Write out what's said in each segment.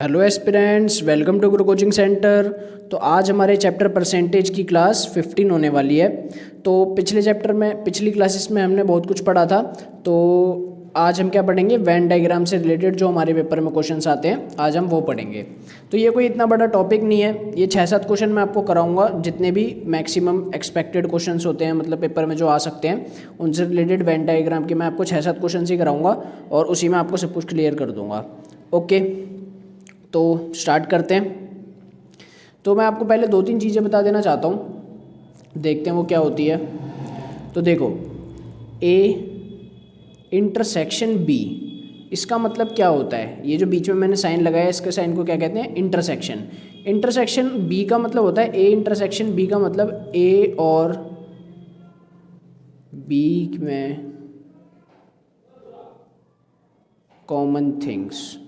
Hello aspirants, welcome to Guru coaching centre. तो आज हमारे चैप्टर परसेंटेज की क्लास 15 होने वाली है। तो पिछली क्लासेस में हमने बहुत कुछ पढ़ा था। तो आज हम क्या पढ़ेंगे, वेन डायग्राम से रिलेटेड जो हमारे पेपर में क्वेश्चंस आते हैं आज हम वो पढ़ेंगे। तो ये कोई इतना बड़ा टॉपिक नहीं है, ये 6-7 क्वेश्चन मैं आपको कराऊंगा। जितने भी मैक्सिमम एक्सपेक्टेड क्वेश्चंस होते हैं मतलब पेपर में जो आ सकते हैं उनसे रिलेटेड वेन डायग्राम के मैं आपको 6-7 क्वेश्चन ही कराऊंगा और उसी में आपको सब कुछ क्लियर कर दूँगा। ओके, तो स्टार्ट करते हैं। तो मैं आपको पहले 2-3 चीज़ें बता देना चाहता हूँ, देखते हैं वो क्या होती है। तो देखो, ए इंटरसेक्शन बी, इसका मतलब क्या होता है। ये जो बीच में मैंने साइन लगाया है इसके साइन को क्या कहते हैं, इंटरसेक्शन। इंटरसेक्शन बी का मतलब होता है, ए इंटरसेक्शन बी का मतलब ए और बी में कॉमन थिंग्स।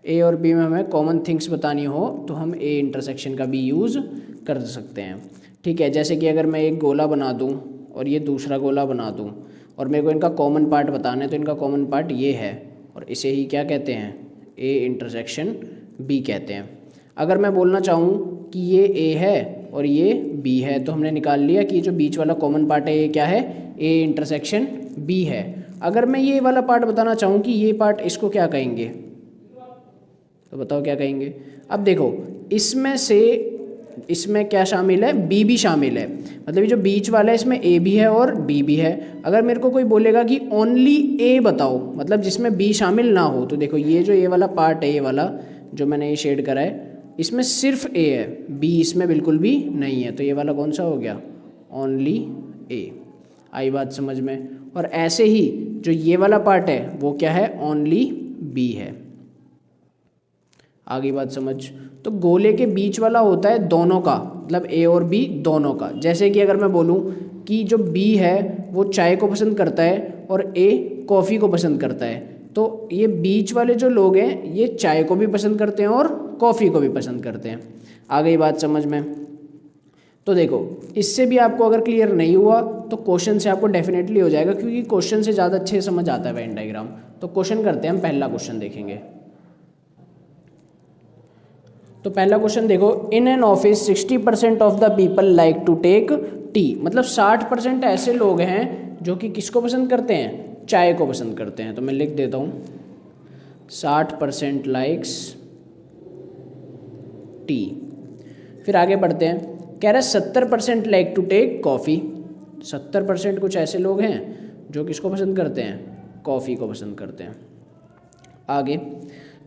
ए और बी में हमें कॉमन थिंग्स बतानी हो तो हम ए इंटरसेक्शन का भी यूज़ कर सकते हैं। ठीक है, जैसे कि अगर मैं एक गोला बना दूं और ये दूसरा गोला बना दूं और मेरे को इनका कॉमन पार्ट बताना है, तो इनका कॉमन पार्ट ये है और इसे ही क्या कहते हैं, ए इंटरसेक्शन बी कहते हैं। अगर मैं बोलना चाहूँ कि ये ए है और ये बी है, तो हमने निकाल लिया कि जो बीच वाला कॉमन पार्ट है ये क्या है, ए इंटरसेक्शन बी है। अगर मैं ये वाला पार्ट बताना चाहूँ कि ये पार्ट, इसको क्या कहेंगे, तो बताओ क्या कहेंगे। अब देखो, इसमें क्या शामिल है, बी भी शामिल है। मतलब ये जो बीच वाला है इसमें ए भी है और बी भी है। अगर मेरे को कोई बोलेगा कि ओनली ए बताओ, मतलब जिसमें बी शामिल ना हो, तो देखो ये जो ए वाला पार्ट है, ये वाला जो मैंने ये शेड करा है, इसमें सिर्फ ए है, बी इसमें बिल्कुल भी नहीं है। तो ये वाला कौन सा हो गया, ओनली ए। आई बात समझ में। और ऐसे ही जो ये वाला पार्ट है वो क्या है, ओनली बी है। आगे बात समझ। तो गोले के बीच वाला होता है दोनों का, मतलब ए और बी दोनों का। जैसे कि अगर मैं बोलूँ कि जो बी है वो चाय को पसंद करता है और ए कॉफ़ी को पसंद करता है, तो ये बीच वाले जो लोग हैं ये चाय को भी पसंद करते हैं और कॉफ़ी को भी पसंद करते हैं। आ गई बात समझ में। तो देखो, इससे भी आपको अगर क्लियर नहीं हुआ तो क्वेश्चन से आपको डेफिनेटली हो जाएगा, क्योंकि क्वेश्चन से ज़्यादा अच्छे समझ आता है वेन डायग्राम। तो क्वेश्चन करते हैं, हम पहला क्वेश्चन देखेंगे। तो पहला क्वेश्चन देखो, in an office 60% of the people like to take tea. मतलब 60% ऐसे लोग हैं जो कि किसको पसंद करते हैं, चाय को पसंद करते हैं। तो मैं लिख देता हूँ 60% लाइक्स टी। फिर आगे बढ़ते हैं, कह रहा है 70% लाइक टू टेक कॉफ़ी। 70% कुछ ऐसे लोग हैं जो किसको पसंद करते हैं, कॉफ़ी को पसंद करते हैं। आगे,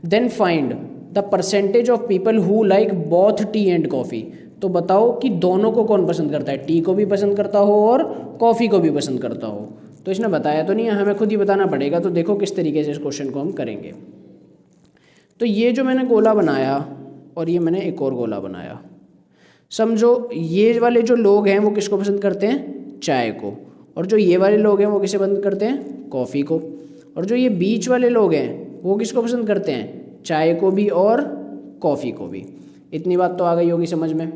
then find the percentage of people who like both tea and coffee. तो बताओ कि दोनों को कौन पसंद करता है, टी को भी पसंद करता हो और कॉफ़ी को भी पसंद करता हो। तो इसने बताया तो नहीं है, हमें खुद ही बताना पड़ेगा। तो देखो किस तरीके से इस क्वेश्चन को हम करेंगे। तो ये जो मैंने गोला बनाया और ये मैंने एक और गोला बनाया, समझो ये वाले जो लोग हैं वो किसको पसंद करते हैं, चाय को। और जो ये वाले लोग हैं वो किसे पसंद करते हैं, कॉफ़ी को। और जो ये बीच वाले लोग हैं वो किसको पसंद करते हैं, चाय को भी और कॉफ़ी को भी। इतनी बात तो आ गई होगी समझ में।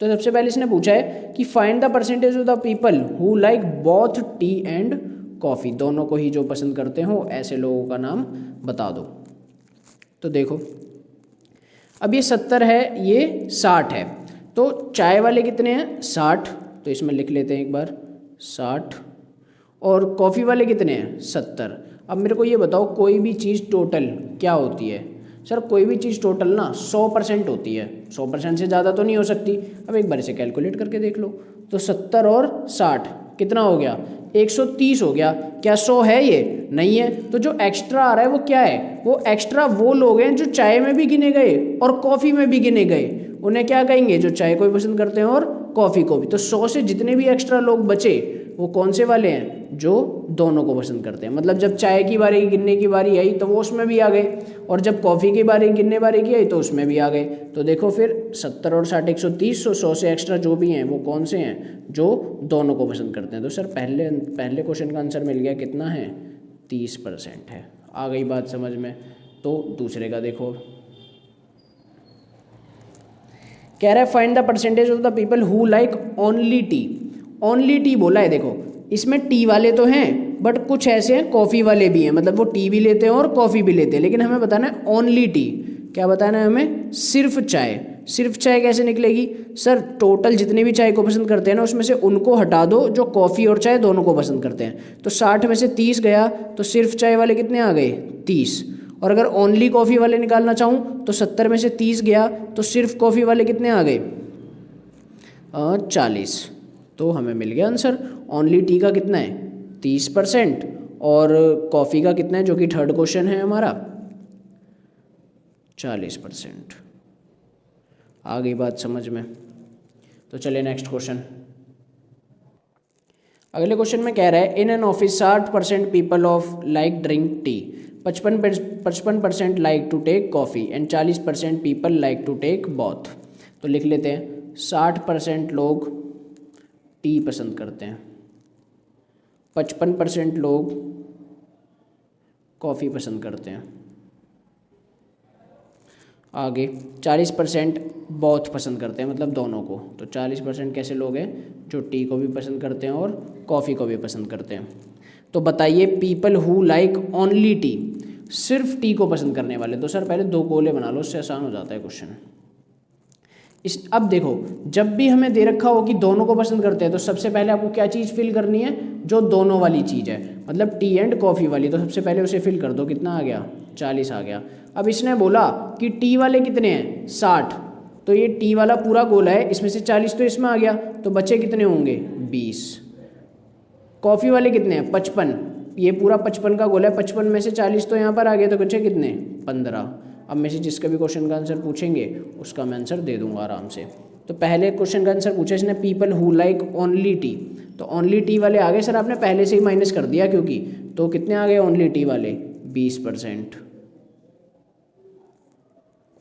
तो सबसे पहले इसने पूछा है कि find the percentage of the people who like both tea and coffee. दोनों को ही जो पसंद करते हो ऐसे लोगों का नाम बता दो। तो देखो, अब ये 70 है, ये 60 है। तो चाय वाले कितने हैं, 60। तो इसमें लिख लेते हैं एक बार 60। और कॉफ़ी वाले कितने हैं, 70। अब मेरे को ये बताओ, कोई भी चीज़ टोटल क्या होती है। सर कोई भी चीज़ टोटल ना 100% होती है, 100% से ज़्यादा तो नहीं हो सकती। अब एक बार इसे कैलकुलेट करके देख लो। तो 70 और 60 कितना हो गया, 130 हो गया। क्या 100 है, ये नहीं है। तो जो एक्स्ट्रा आ रहा है वो क्या है, वो एक्स्ट्रा वो लोग हैं जो चाय में भी गिने गए और कॉफ़ी में भी गिने गए। उन्हें क्या कहेंगे, जो चाय को भी पसंद करते हैं और कॉफ़ी को भी। तो 100 से जितने भी एक्स्ट्रा लोग बचे वो कौन से वाले हैं, जो दोनों को पसंद करते हैं। मतलब जब चाय की बारी गिनने की बारी आई तो वो उसमें भी आ गए, और जब कॉफ़ी की बारी गिनने बारी की आई तो उसमें भी आ गए। तो देखो फिर 70 और 60 130, 100 से एक्स्ट्रा जो भी हैं वो कौन से हैं, जो दोनों को पसंद करते हैं। तो सर पहले क्वेश्चन का आंसर मिल गया, कितना है, 30% है। आ गई बात समझ में। तो दूसरे का देखो, कह रहा है find the percentage of the people who like only T. Only T बोला है। देखो इसमें टी वाले तो हैं बट कुछ ऐसे हैं कॉफ़ी वाले भी हैं, मतलब वो टी भी लेते हैं और कॉफ़ी भी लेते हैं, लेकिन हमें बताना है ओनली टी। क्या बताना है हमें? सिर्फ चाय। सिर्फ चाय कैसे निकलेगी सर? टोटल जितने भी चाय को पसंद करते हैं ना, उसमें से उनको हटा दो जो कॉफ़ी और चाय दोनों को पसंद करते हैं। तो 60 में से 30 गया, तो सिर्फ चाय वाले कितने आ गए? 30। और अगर ओनली कॉफ़ी वाले निकालना चाहूँ तो 70 में से 30 गया, तो सिर्फ कॉफ़ी वाले कितने आ गए? 40। तो हमें मिल गया आंसर। ओनली टी का कितना है? 30%, और कॉफ़ी का कितना है, जो कि थर्ड क्वेश्चन है हमारा? 40%। आ गई बात समझ में? तो चलिए नेक्स्ट क्वेश्चन। अगले क्वेश्चन में कह रहा है in an office 60% people of like drink tea, 55% like to take coffee and 40% people like to take both. तो लिख लेते हैं 60% लोग टी पसंद करते हैं, 55% लोग कॉफ़ी पसंद करते हैं, आगे 40% बोथ पसंद करते हैं, मतलब दोनों को। तो 40% कैसे लोग हैं जो टी को भी पसंद करते हैं और कॉफ़ी को भी पसंद करते हैं। तो बताइए people who like only T, सिर्फ टी को पसंद करने वाले। तो सर पहले दो गोले बना लो, उससे आसान हो जाता है क्वेश्चन। अब देखो, जब भी हमें दे रखा हो कि दोनों को पसंद करते हैं, तो सबसे पहले आपको क्या चीज़ फिल करनी है? जो दोनों वाली चीज़ है, मतलब टी एंड कॉफ़ी वाली। तो सबसे पहले उसे फिल कर दो। कितना आ गया? 40 आ गया। अब इसने बोला कि टी वाले कितने हैं? 60। तो ये टी वाला पूरा गोला है, इसमें से 40 तो इसमें आ गया, तो बचे कितने होंगे? 20। कॉफ़ी वाले कितने हैं? 55। ये पूरा 55 का गोला है, 55 में से 40 तो यहाँ पर आ गया, तो बचे कितने? 15। अब में से जिसका भी क्वेश्चन का आंसर पूछेंगे उसका मैं आंसर दे दूंगा आराम से। तो पहले क्वेश्चन का आंसर पूछा इसने people who like only T, तो ओनली टी वाले आ गए सर, आपने पहले से ही माइनस कर दिया क्योंकि। तो कितने आ गए ओनली टी वाले? 20%।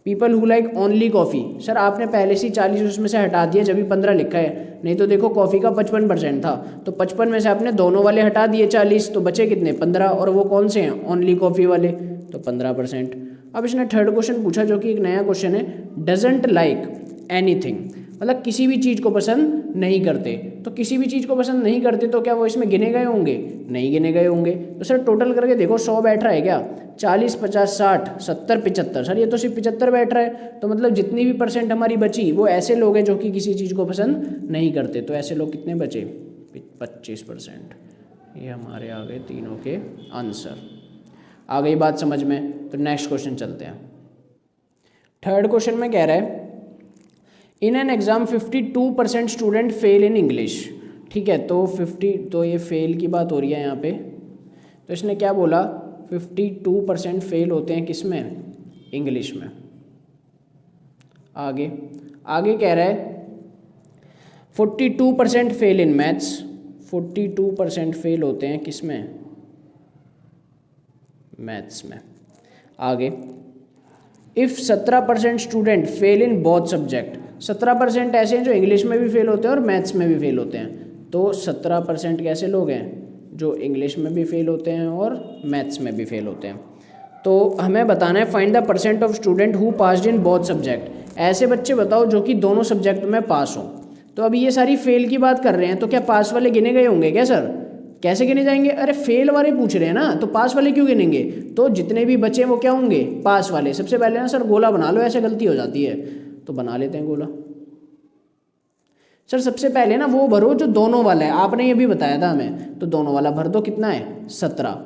People who like only coffee, sir आपने पहले से ही 40 उसमें से हटा दिया जब भी 15 लिखा है, नहीं तो देखो कॉफ़ी का 55% था, तो 55 में से आपने दोनों वाले हटा दिए 40, तो बचे कितने? 15। और वो कौन से हैं? ओनली कॉफ़ी वाले, तो 15%। अब इसने थर्ड क्वेश्चन पूछा जो कि एक नया क्वेश्चन है, डजंट लाइक एनीथिंग, मतलब किसी भी चीज़ को पसंद नहीं करते। तो किसी भी चीज़ को पसंद नहीं करते तो क्या वो इसमें गिने गए होंगे? नहीं गिने गए होंगे। तो सर टोटल करके देखो 100 बैठ रहा है क्या? 40, 50, 60, 70, 75। सर ये तो सिर्फ 75 बैठ रहा है, तो मतलब जितनी भी परसेंट हमारी बची वो ऐसे लोग हैं जो कि किसी चीज़ को पसंद नहीं करते। तो ऐसे लोग कितने बचे? 25%। ये हमारे आ गए तीनों के आंसर। आ गई बात समझ में? तो नेक्स्ट क्वेश्चन चलते हैं। थर्ड क्वेश्चन में कह रहा है in N exam 52% student fail in English. ठीक है, तो 50, तो ये फेल की बात हो रही है यहाँ पे। तो इसने क्या बोला? 52% फेल होते हैं किस में? इंग्लिश में। आगे आगे कह रहा है 42% फेल इन मैथ्स, 42% फेल होते हैं किस में? मैथ्स में। आगे if 17% student fail in both subject, 17% ऐसे हैं जो इंग्लिश में भी फेल होते हैं और मैथ्स में भी फेल होते हैं। तो 17% कैसे लोग हैं जो इंग्लिश में भी फेल होते हैं और मैथ्स में भी फेल होते हैं। तो हमें बताना है find the percent of student who passed in both subject. ऐसे बच्चे बताओ जो कि दोनों सब्जेक्ट में पास हों। तो अभी ये सारी फेल की बात कर रहे हैं, तो क्या पास वाले गिने गए होंगे क्या सर? कैसे गिने जाएंगे? अरे फेल वाले पूछ रहे हैं ना, तो पास वाले क्यों गिनेंगे? तो जितने भी बचे वो क्या होंगे? पास वाले। सबसे पहले ना सर गोला बना लो, ऐसे गलती हो जाती है, तो बना लेते हैं गोला। सर सबसे पहले ना वो भरो जो दोनों वाला है, आपने ये भी बताया था हमें, तो दोनों वाला भर दो। कितना है? 17।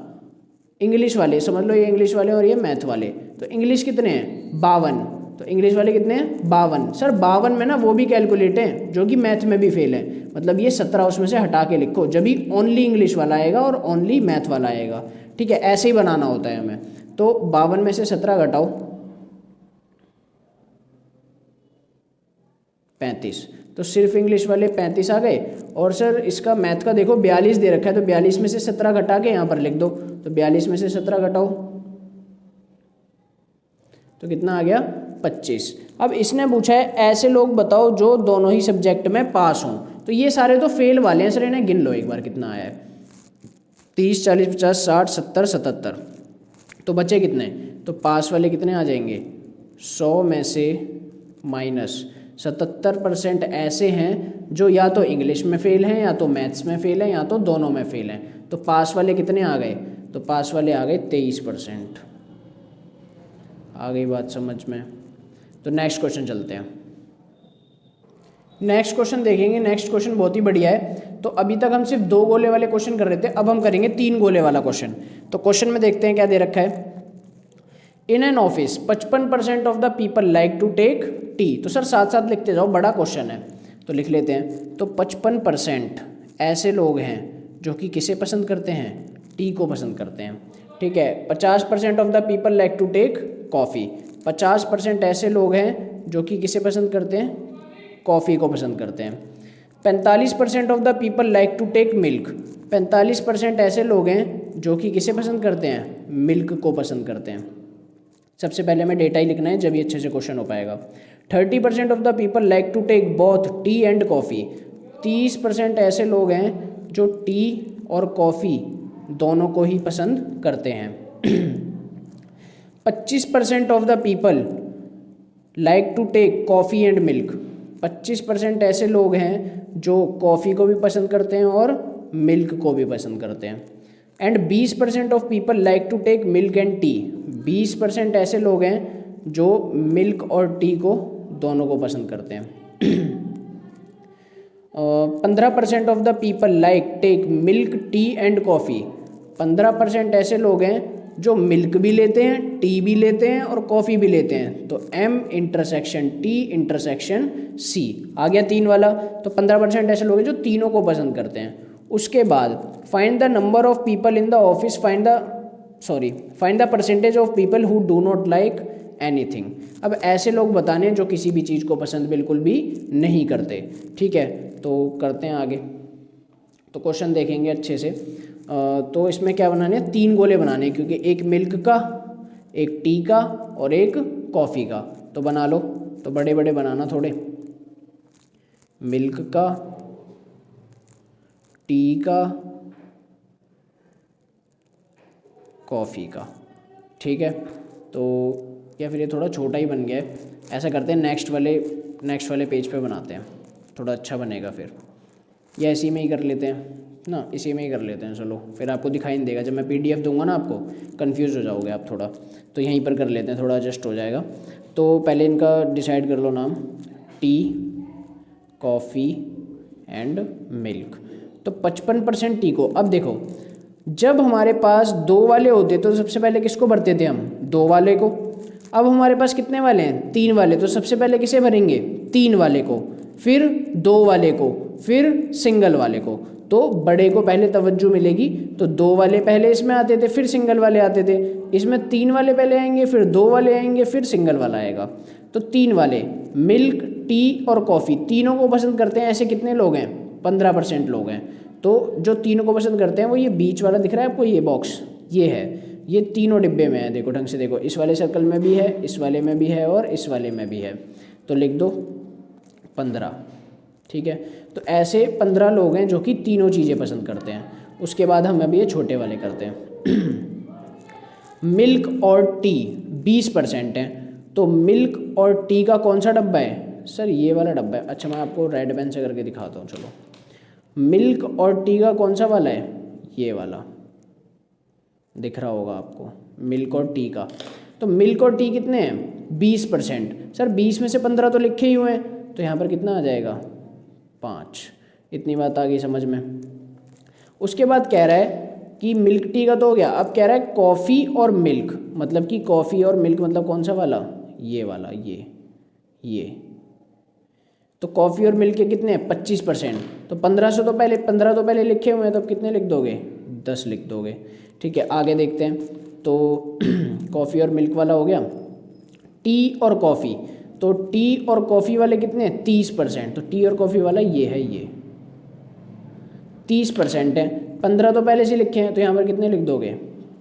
इंग्लिश वाले समझ लो, ये इंग्लिश वाले और ये मैथ वाले। तो इंग्लिश कितने हैं? 52। तो इंग्लिश वाले कितने हैं? 52। सर 52 में ना वो भी कैलकुलेट हैं जो कि मैथ में भी फेल है, मतलब ये 17 उसमें से हटा के लिखो, जब भी ओनली इंग्लिश वाला आएगा और ओनली मैथ वाला आएगा। ठीक है, ऐसे ही बनाना होता है हमें। तो 52 में से 17 घटाओ, 35। तो सिर्फ इंग्लिश वाले 35 आ गए। और सर इसका मैथ का देखो 42 दे रखा है, तो 42 में से 17 घटा के यहाँ पर लिख दो। तो 42 में से 17 घटाओ तो कितना आ गया? 25। अब इसने पूछा है ऐसे लोग बताओ जो दोनों ही सब्जेक्ट में पास हों। तो ये सारे तो फेल वाले हैं सर, इन्हें गिन लो एक बार कितना आया है। 30, 40, 50, 60, 70, 77। तो बचे कितने? तो पास वाले कितने आ जाएंगे? 100 में से माइनस 77% ऐसे हैं जो या तो इंग्लिश में फेल हैं, या तो मैथ्स में फेल हैं, या तो दोनों में फेल हैं। तो पास वाले कितने आ गए, तो पास वाले आ गए 23%। आ गई बात समझ में। तो नेक्स्ट क्वेश्चन चलते हैं। नेक्स्ट क्वेश्चन देखेंगे। नेक्स्ट क्वेश्चन बहुत ही बढ़िया है। तो अभी तक हम सिर्फ 2 गोले वाले क्वेश्चन कर रहे थे, अब हम करेंगे 3 गोले वाला क्वेश्चन। तो क्वेश्चन में देखते हैं क्या दे रखा है। In an office 55% of the people like to take tea. तो सर साथ साथ लिखते जाओ, बड़ा क्वेश्चन है तो लिख लेते हैं। तो 55% ऐसे लोग हैं जो कि किसे पसंद करते हैं, टी को पसंद करते हैं। ठीक है। 50% of the people like to take coffee. 50% ऐसे लोग हैं जो कि किसे पसंद करते हैं, कॉफ़ी को पसंद करते हैं। 45% of the people like to take milk. 45% ऐसे लोग हैं जो कि किसे पसंद करते हैं, मिल्क को पसंद करते हैं। सबसे पहले हमें डेटा ही लिखना है जब ये अच्छे से क्वेश्चन हो पाएगा। 30% of the people like to take both tea and coffee. 30% ऐसे लोग हैं जो टी और कॉफ़ी दोनों को ही पसंद करते हैं। 25% of the people like to take coffee and milk. 25% ऐसे लोग हैं जो कॉफ़ी को भी पसंद करते हैं और मिल्क को भी पसंद करते हैं। And 20% of people like to take milk and tea. 20% ऐसे लोग हैं जो मिल्क और टी को दोनों को पसंद करते हैं। 15% of the people like take milk tea and coffee. 15% ऐसे लोग हैं जो मिल्क भी लेते हैं, टी भी लेते हैं और कॉफ़ी भी लेते हैं। तो M intersection T intersection C आ गया 3 वाला। तो 15% ऐसे लोग हैं जो तीनों को पसंद करते हैं। उसके बाद find the number of people in the office, find the percentage of people who do not like anything. अब ऐसे लोग बताने जो किसी भी चीज़ को पसंद बिल्कुल भी नहीं करते। ठीक है, तो करते हैं आगे। तो क्वेश्चन देखेंगे अच्छे से। तो इसमें क्या बनाने हैं, 3 गोले बनाने हैं, क्योंकि एक मिल्क का, एक टी का और एक कॉफ़ी का। तो बना लो। तो बड़े बड़े बनाना थोड़े। मिल्क का, टी का, कॉफ़ी का। ठीक है। तो या फिर ये थोड़ा छोटा ही बन गया है, ऐसा करते हैं नेक्स्ट वाले पेज पे बनाते हैं, थोड़ा अच्छा बनेगा। फिर या इसी में ही कर लेते हैं ना, इसी में ही कर लेते हैं। चलो, फिर आपको दिखाई नहीं देगा जब मैं PDF दूंगा ना, आपको कंफ्यूज हो जाओगे आप थोड़ा। तो यहीं पर कर लेते हैं, थोड़ा एडजस्ट हो जाएगा। तो पहले इनका डिसाइड कर लो नाम, टी, कॉफ़ी एंड मिल्क। तो 55% टी को। अब देखो, जब हमारे पास 2 वाले होते तो सबसे पहले किसको भरते थे हम, 2 वाले को। अब हमारे पास कितने वाले हैं, 3 वाले। तो सबसे पहले किसे भरेंगे, 3 वाले को, फिर 2 वाले को, फिर सिंगल वाले को। तो बड़े को पहले तवज्जो मिलेगी। तो 2 वाले पहले इसमें आते थे, फिर सिंगल वाले आते थे। इसमें 3 वाले पहले आएंगे, फिर 2 वाले आएंगे, फिर सिंगल वाला आएगा। तो 3 वाले मिल्क, टी और कॉफ़ी तीनों को पसंद करते हैं। ऐसे कितने लोग हैं, 15% लोग हैं। तो जो तीनों को पसंद करते हैं वो ये बीच वाला दिख रहा है आपको, ये बॉक्स ये है, ये तीनों डिब्बे में है। देखो ढंग से देखो, इस वाले सर्कल में भी है, इस वाले में भी है और इस वाले में भी है। तो लिख दो 15। ठीक है। तो ऐसे 15 लोग हैं जो कि तीनों चीज़ें पसंद करते हैं। उसके बाद हम अभी ये छोटे वाले करते हैं। मिल्क और टी 20% है। तो मिल्क और टी का कौन सा डब्बा है, सर ये वाला डब्बा है। अच्छा, मैं आपको रेड पेन से करके दिखाता हूँ। चलो, मिल्क और टी का कौन सा वाला है, ये वाला दिख रहा होगा आपको, मिल्क और टी का। तो मिल्क और टी कितने हैं, 20%। सर 20 में से 15 तो लिखे ही हुए हैं, तो यहाँ पर कितना आ जाएगा, 5। इतनी बात आ गई समझ में। उसके बाद कह रहा है कि मिल्क टी का तो हो गया। अब कह रहा है कॉफ़ी और मिल्क, मतलब कि कॉफ़ी और मिल्क मतलब कौन सा वाला, ये वाला, ये। तो कॉफ़ी और मिल्क के कितने हैं, 25%। तो 15 तो पहले लिखे हुए हैं, तो अब कितने लिख दोगे, 10 लिख दोगे। ठीक है, आगे देखते हैं। तो कॉफ़ी और मिल्क वाला हो गया। टी और कॉफ़ी, तो टी और कॉफ़ी वाले कितने हैं, 30%। तो टी और कॉफ़ी वाला ये है, ये 30% है। 15 तो पहले से लिखे हैं, तो यहाँ पर कितने लिख दोगे,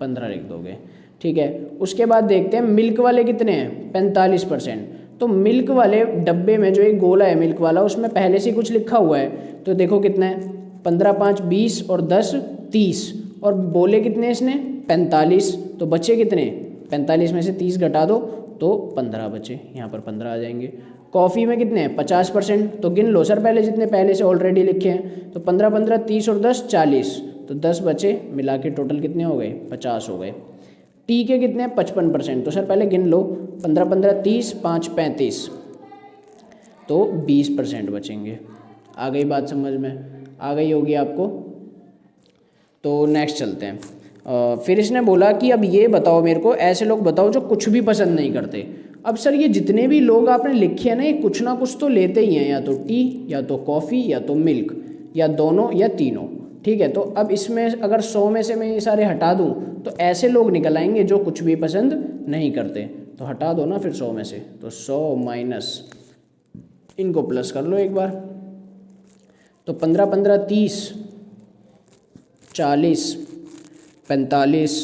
15 लिख दोगे। ठीक है। उसके बाद देखते हैं मिल्क वाले कितने हैं, 45%। तो मिल्क वाले डब्बे में जो एक गोला है मिल्क वाला, उसमें पहले से कुछ लिखा हुआ है। तो देखो कितना है, 15 5 20 और 10 30। और बोले कितने इसने, 45। तो बचे कितने, 45 में से 30 घटा दो तो 15 बचे। यहाँ पर 15 आ जाएंगे। कॉफ़ी में कितने हैं, 50%। तो गिन लो सर पहले जितने पहले से ऑलरेडी लिखे हैं। तो 15 15 30 और 10 40। तो तो 10 बचे, मिला के टोटल कितने हो गए, 50 हो गए। टी के कितने 55%, तो सर पहले गिन लो, 15 15 30, 5 35, तो 20% बचेंगे। आ गई बात समझ में, आ गई होगी आपको। तो नेक्स्ट चलते हैं। फिर इसने बोला कि अब ये बताओ मेरे को, ऐसे लोग बताओ जो कुछ भी पसंद नहीं करते। अब सर ये जितने भी लोग आपने लिखे हैं ना, ये कुछ ना कुछ तो लेते ही हैं, या तो टी, या तो कॉफ़ी, या तो मिल्क, या दोनों, या तीनों। ठीक है, तो अब इसमें अगर 100 में से मैं ये सारे हटा दूँ तो ऐसे लोग निकल आएंगे जो कुछ भी पसंद नहीं करते। तो हटा दो ना फिर 100 में से, तो 100 माइनस, इनको प्लस कर लो एक बार, तो 15 15 30, 40, 45,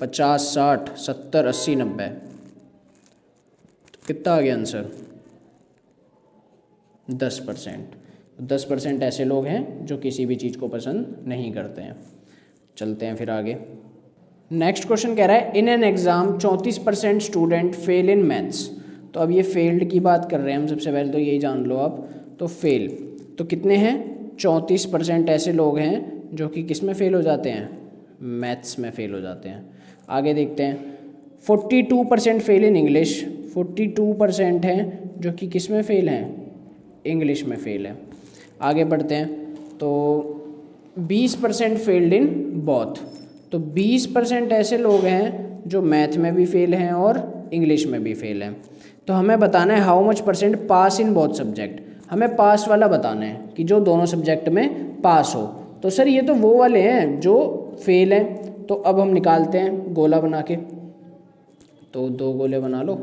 50, 60, 70, 80, 90, तो कितना आ गया आंसर, 10%। 10% ऐसे लोग हैं जो किसी भी चीज़ को पसंद नहीं करते हैं। चलते हैं फिर आगे। नेक्स्ट क्वेश्चन कह रहा है in N exam 34% student fail in maths. तो अब ये फेल्ड की बात कर रहे हैं हम, सबसे पहले तो यही जान लो आप। तो फेल, तो कितने हैं, 34% ऐसे लोग हैं जो कि किस में फ़ेल हो जाते हैं, मैथ्स में फ़ेल हो जाते हैं। आगे देखते हैं, 42% फेल इन इंग्लिश। 42% हैं जो कि किस में फ़ेल हैं, इंग्लिश में फ़ेल है। आगे बढ़ते हैं, तो 20% फेल्ड इन बोथ। तो 20% ऐसे लोग हैं जो मैथ में भी फेल हैं और इंग्लिश में भी फेल हैं। तो हमें बताना है how much percent pass in both subject. हमें पास वाला बताना है कि जो दोनों सब्जेक्ट में पास हो। तो सर ये तो वो वाले हैं जो फेल हैं, तो अब हम निकालते हैं गोला बना के। तो 2 गोले बना लो।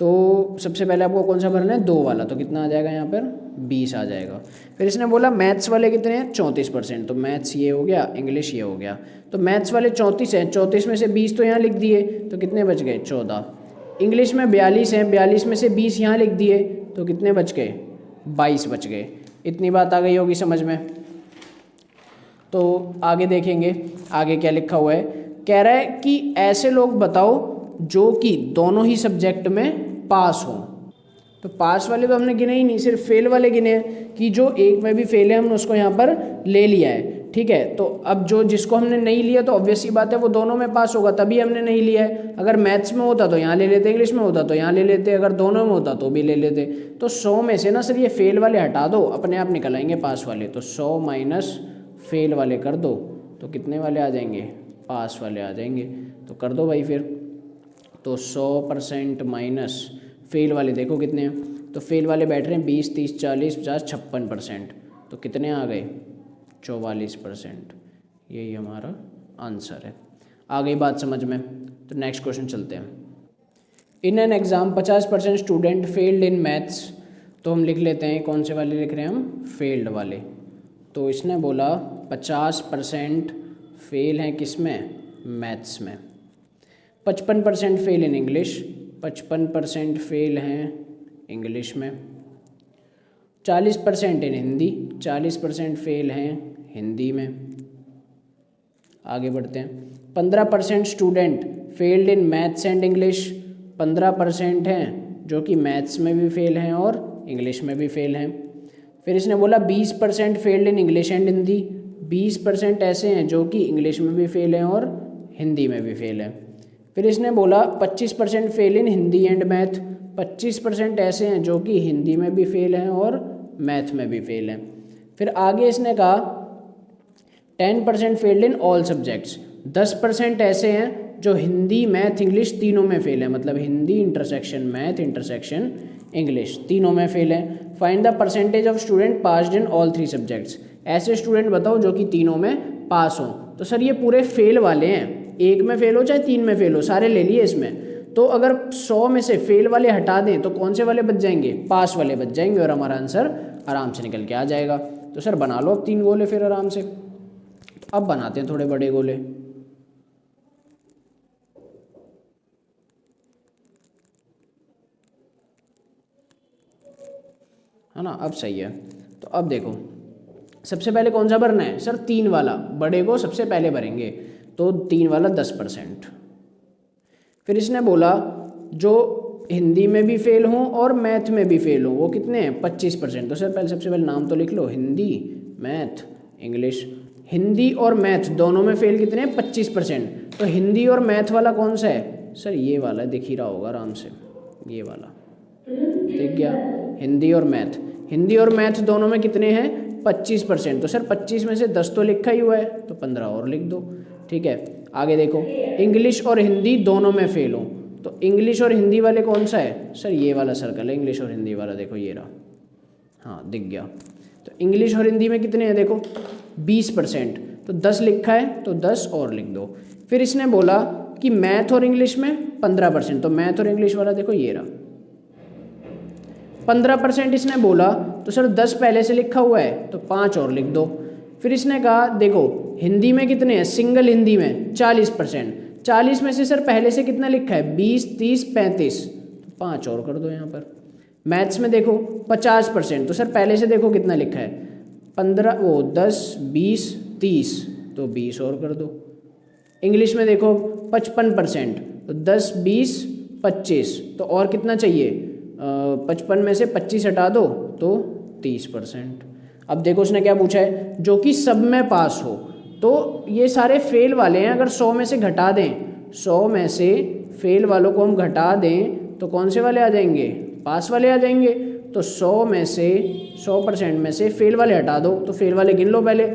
तो सबसे पहले आपको कौन सा भरना है, 2 वाला, तो कितना आ जाएगा यहाँ पर, 20 आ जाएगा। फिर इसने बोला मैथ्स वाले कितने हैं, 34%। तो मैथ्स ये हो गया, इंग्लिश ये हो गया। तो मैथ्स वाले 34 हैं, 34 में से 20 तो यहाँ लिख दिए, तो कितने बच गए, 14। इंग्लिश में 42 हैं, 42 में से 20 यहाँ लिख दिए, तो कितने बच गए, 22 बच गए। इतनी बात आ गई होगी समझ में। तो आगे देखेंगे, आगे क्या लिखा हुआ है। कह रहा है कि ऐसे लोग बताओ जो कि दोनों ही सब्जेक्ट में पास हो। तो पास वाले तो हमने गिने ही नहीं, सिर्फ फेल वाले गिने हैं, कि जो एक में भी फेल है हमने उसको यहाँ पर ले लिया है। ठीक है, तो अब जो जिसको हमने नहीं लिया तो ऑब्वियस सी बात है वो दोनों में पास होगा, तभी हमने नहीं लिया है। अगर मैथ्स में होता तो यहाँ ले लेते, इंग्लिश में होता तो यहाँ ले लेते, अगर दोनों में होता तो भी ले लेते। तो 100 में से ना सर ये फेल वाले हटा दो, अपने आप निकल आएंगे पास वाले। तो 100 माइनस फेल वाले कर दो, तो कितने वाले आ जाएंगे, पास वाले आ जाएंगे। तो कर दो भाई फिर। तो 100% माइनस फेल वाले देखो कितने हैं। तो फेल वाले बैठ रहे हैं 20, 30, 40, 50, 56%। तो कितने आ गए, 44%। यही हमारा आंसर है। आ गई बात समझ में। तो नेक्स्ट क्वेश्चन चलते हैं। In an exam 50% student failed in maths. तो हम लिख लेते हैं, कौन से वाले लिख रहे हैं हम, फेल्ड वाले। तो इसने बोला 50% फेल हैं किस में, मैथ्स में। 55% फेल इन इंग्लिश, 55% फेल हैं इंग्लिश में। 40% इन हिंदी, 40% फेल हैं हिंदी में। आगे बढ़ते हैं। 15% student failed in maths and English. 15% हैं जो कि मैथ्स में भी फेल हैं और इंग्लिश में भी फेल हैं। फिर इसने बोला 20% failed in English and Hindi. 20% ऐसे हैं जो कि इंग्लिश में भी फेल हैं और हिंदी में भी फेल हैं। फिर इसने बोला 25% fail in Hindi and math. 25% ऐसे हैं जो कि हिंदी में भी फेल हैं और मैथ में भी फेल हैं। फिर आगे इसने कहा 10% फेल्ड इन ऑल सब्जेक्ट्स। 10% ऐसे हैं जो हिंदी, मैथ, इंग्लिश तीनों में फेल है, मतलब Hindi intersection math intersection English तीनों में फेल है। Find the percentage of student passed in all 3 subjects. ऐसे स्टूडेंट बताओ जो कि तीनों में पास हों। तो सर ये पूरे फेल वाले हैं, एक में फेल हो चाहे 3 में फेल हो, सारे ले लिए इसमें। तो अगर 100 में से फेल वाले हटा दें तो कौन से वाले बच जाएंगे, पास वाले बच जाएंगे, और हमारा आंसर आराम से निकल के आ जाएगा। तो सर बना लो अब 3 गोले फिर आराम से। अब बनाते हैं थोड़े बड़े गोले। है ना, अब सही है। तो अब देखो सबसे पहले कौन सा भरना है सर, 3 वाला, बड़े को सबसे पहले भरेंगे। तो 3 वाला 10%। फिर इसने बोला जो हिंदी में भी फेल हों और मैथ में भी फेल हों वो कितने हैं, 25%। तो सर पहले सबसे पहले नाम तो लिख लो, हिंदी, मैथ, इंग्लिश। हिंदी और मैथ दोनों में फेल कितने हैं? 25%। तो हिंदी और मैथ वाला कौन सा है? सर ये वाला, दिख ही रहा होगा आराम से, ये वाला दिख गया। हिंदी और मैथ, हिंदी और मैथ दोनों में कितने हैं? 25%। तो सर 25 में से 10 तो लिखा ही हुआ है, तो 15 और लिख दो। ठीक है, आगे देखो, इंग्लिश और हिंदी दोनों में फेल हो, तो इंग्लिश और हिंदी वाले कौन सा है? सर ये वाला सर्कल है, इंग्लिश और हिंदी वाला, देखो ये रहा, हाँ दिख गया। तो इंग्लिश और हिंदी में कितने हैं? देखो 20%, तो 10 लिखा है तो 10 और लिख दो। फिर इसने बोला कि मैथ और इंग्लिश में 15%, तो मैथ और इंग्लिश वाला देखो ये रहा, 15% इसने बोला, तो सर 10 पहले से लिखा हुआ है तो 5 और लिख दो। फिर इसने कहा देखो हिंदी में कितने हैं? सिंगल हिंदी में 40%, 40 में से सर पहले से कितना लिखा है? 20, 30, 35, तो 5 और कर दो यहाँ पर। मैथ्स में देखो 50%, तो सर पहले से देखो कितना लिखा है? 10, 20, 30, तो 20 और कर दो। इंग्लिश में देखो 55%, तो 10, 20, 25, तो और कितना चाहिए? 55 में से 25 हटा दो तो 30%। अब देखो उसने क्या पूछा है? जो कि सब में पास हो, तो ये सारे फेल वाले हैं। अगर 100 में से घटा दें, 100 में से फेल वालों को हम घटा दें तो कौन से वाले आ जाएंगे? पास वाले आ जाएंगे। तो 100 में से 100% में से फेल वाले हटा दो, तो फेल वाले गिन लो पहले।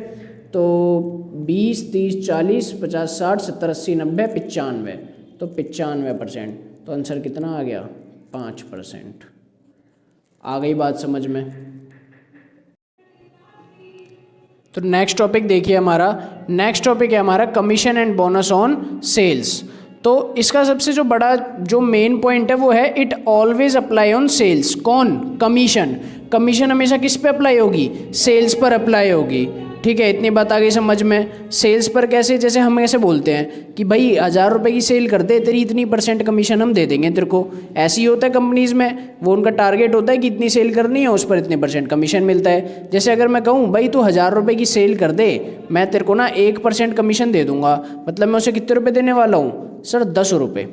तो 20, 30, 40, 50, 60, 70, 80, 90, 95, तो 95%। तो आंसर कितना आ गया? 5%। आ गई बात समझ में? तो नेक्स्ट टॉपिक देखिए हमारा, नेक्स्ट टॉपिक है हमारा commission and bonus on sales. तो इसका सबसे जो बड़ा जो मेन पॉइंट है वो है it always apply on sales. कौन? कमीशन। कमीशन हमेशा किस पे अप्लाई होगी? सेल्स पर अप्लाई होगी। ठीक है, इतनी बात आ गई समझ में। सेल्स पर कैसे? जैसे हम ऐसे बोलते हैं कि भाई 1000 रुपये की सेल कर दे, तेरी इतनी % कमीशन हम दे देंगे तेरे को। ऐसे ही होता है कंपनीज़ में, वो उनका टारगेट होता है कि इतनी सेल करनी है, उस पर इतने % कमीशन मिलता है। जैसे अगर मैं कहूँ भाई तू 1000 रुपये की सेल कर दे, मैं तेरे को ना 1% कमीशन दे दूंगा, मतलब मैं उसे कितने रुपये देने वाला हूँ? सर 10 रुपये।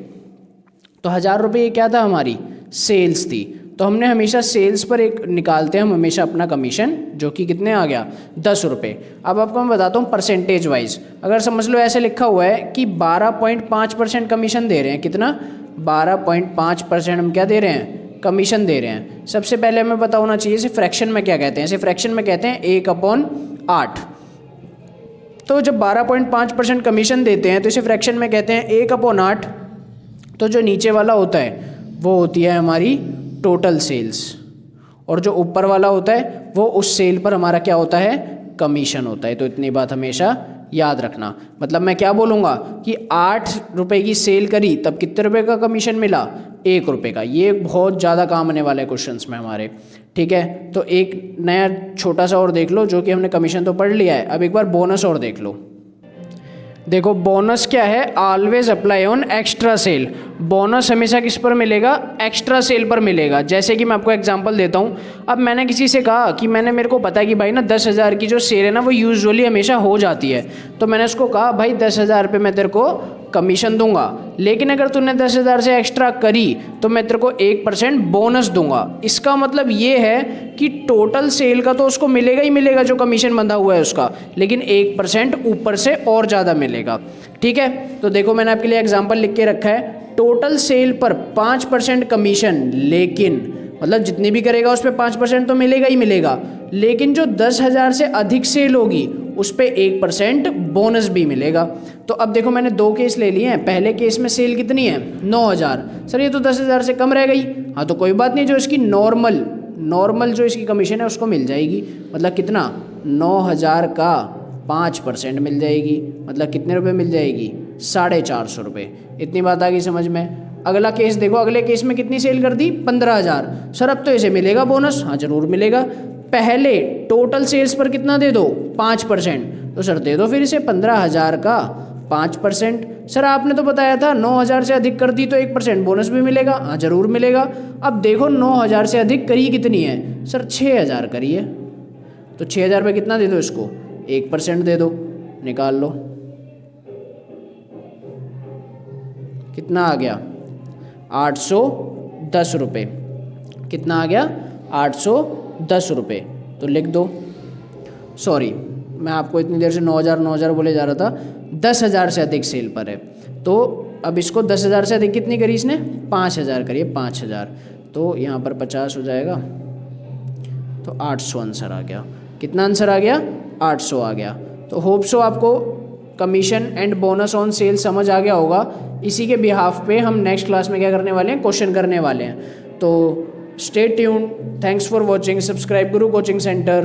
तो 1000 रुपये ये क्या था? हमारी सेल्स थी। तो हमने हमेशा सेल्स पर एक निकालते हैं हम हमेशा अपना कमीशन, जो कि कितने आ गया? 10 रुपये। अब आपको मैं बताता हूँ परसेंटेज वाइज। अगर समझ लो ऐसे लिखा हुआ है कि 12.5% कमीशन दे रहे हैं। कितना? 12.5% हम क्या दे रहे हैं? कमीशन दे रहे हैं। सबसे पहले हमें पता होना चाहिए इसे फ्रैक्शन में क्या कहते हैं। इसे फ्रैक्शन में कहते हैं 1/8। तो जब 12.5% कमीशन देते हैं तो इसे फ्रैक्शन में कहते हैं 1/8। तो जो नीचे वाला होता है वो होती है हमारी टोटल सेल्स, और जो ऊपर वाला होता है वो उस सेल पर हमारा क्या होता है? कमीशन होता है। तो इतनी बात हमेशा याद रखना। मतलब मैं क्या बोलूँगा कि 8 रुपये की सेल करी तब कितने रुपए का कमीशन मिला? 1 रुपये का। ये बहुत ज़्यादा काम आने वाले क्वेश्चंस में हमारे। ठीक है, तो एक नया छोटा सा और देख लो, जो कि हमने कमीशन तो पढ़ लिया है, अब एक बार बोनस और देख लो। देखो बोनस क्या है? Always apply on extra sale. Bonus हमेशा किस पर मिलेगा? एक्स्ट्रा सेल पर मिलेगा। जैसे कि मैं आपको एग्जांपल देता हूँ। अब मैंने किसी से कहा कि मेरे को पता है कि भाई ना 10,000 की जो सेल है ना वो यूजुअली हमेशा हो जाती है, तो मैंने उसको कहा भाई 10,000 पे मैं तेरे को कमीशन दूंगा, लेकिन अगर तूने 10,000 से एक्स्ट्रा करी तो मैं तेरे को 1% बोनस दूंगा। इसका मतलब ये है कि टोटल सेल का तो उसको मिलेगा ही मिलेगा जो कमीशन बंधा हुआ है उसका, लेकिन 1% ऊपर से और ज़्यादा मिलेगा। ठीक है, तो देखो मैंने आपके लिए एग्जाम्पल लिख के रखा है। टोटल सेल पर 5% कमीशन, लेकिन मतलब जितनी भी करेगा उस पर 5% तो मिलेगा ही मिलेगा, लेकिन जो 10,000 से अधिक सेल होगी उस पर 1% बोनस भी मिलेगा। तो अब देखो मैंने 2 केस ले लिए हैं। पहले केस में सेल कितनी है? 9,000। सर ये तो 10,000 से कम रह गई। हाँ तो कोई बात नहीं, जो इसकी नॉर्मल जो इसकी कमीशन है उसको मिल जाएगी। मतलब कितना? 9,000 का 5% मिल जाएगी, मतलब कितने रुपए मिल जाएगी? 450 रुपये। इतनी बात आ गई समझ में? अगला केस देखो, अगले केस में कितनी सेल कर दी? 15,000। सर अब तो इसे मिलेगा बोनस? हाँ जरूर मिलेगा। पहले टोटल सेल्स पर कितना दे दो? 5%। तो सर दे दो फिर इसे 15,000 का 5%। सर आपने तो बताया था 9,000 से अधिक कर दी तो 1% बोनस भी मिलेगा। हाँ जरूर मिलेगा। अब देखो 9,000 से अधिक करी कितनी है? सर 6,000 करी है, तो 6,000 पे कितना दे दो इसको? 1% दे दो। निकाल लो कितना आ गया? 810 रुपये। कितना आ गया? 810 रुपये। तो लिख दो। सॉरी, मैं आपको इतनी देर से 9,000 बोले जा रहा था, 10,000 से अधिक सेल पर है। तो अब इसको 10,000 से अधिक कितनी करी इसने, 5,000 करिए, 5,000, तो यहाँ पर 50 हो जाएगा, तो 800 आंसर आ गया। कितना आंसर आ गया, 800 आ गया। तो होप सो आपको commission and bonus on sale समझ आ गया होगा। इसी के बिहाफ पे हम नेक्स्ट क्लास में क्या करने वाले हैं, क्वेश्चन करने वाले हैं। तो stay tuned, thanks for watching, subscribe Guru coaching centre.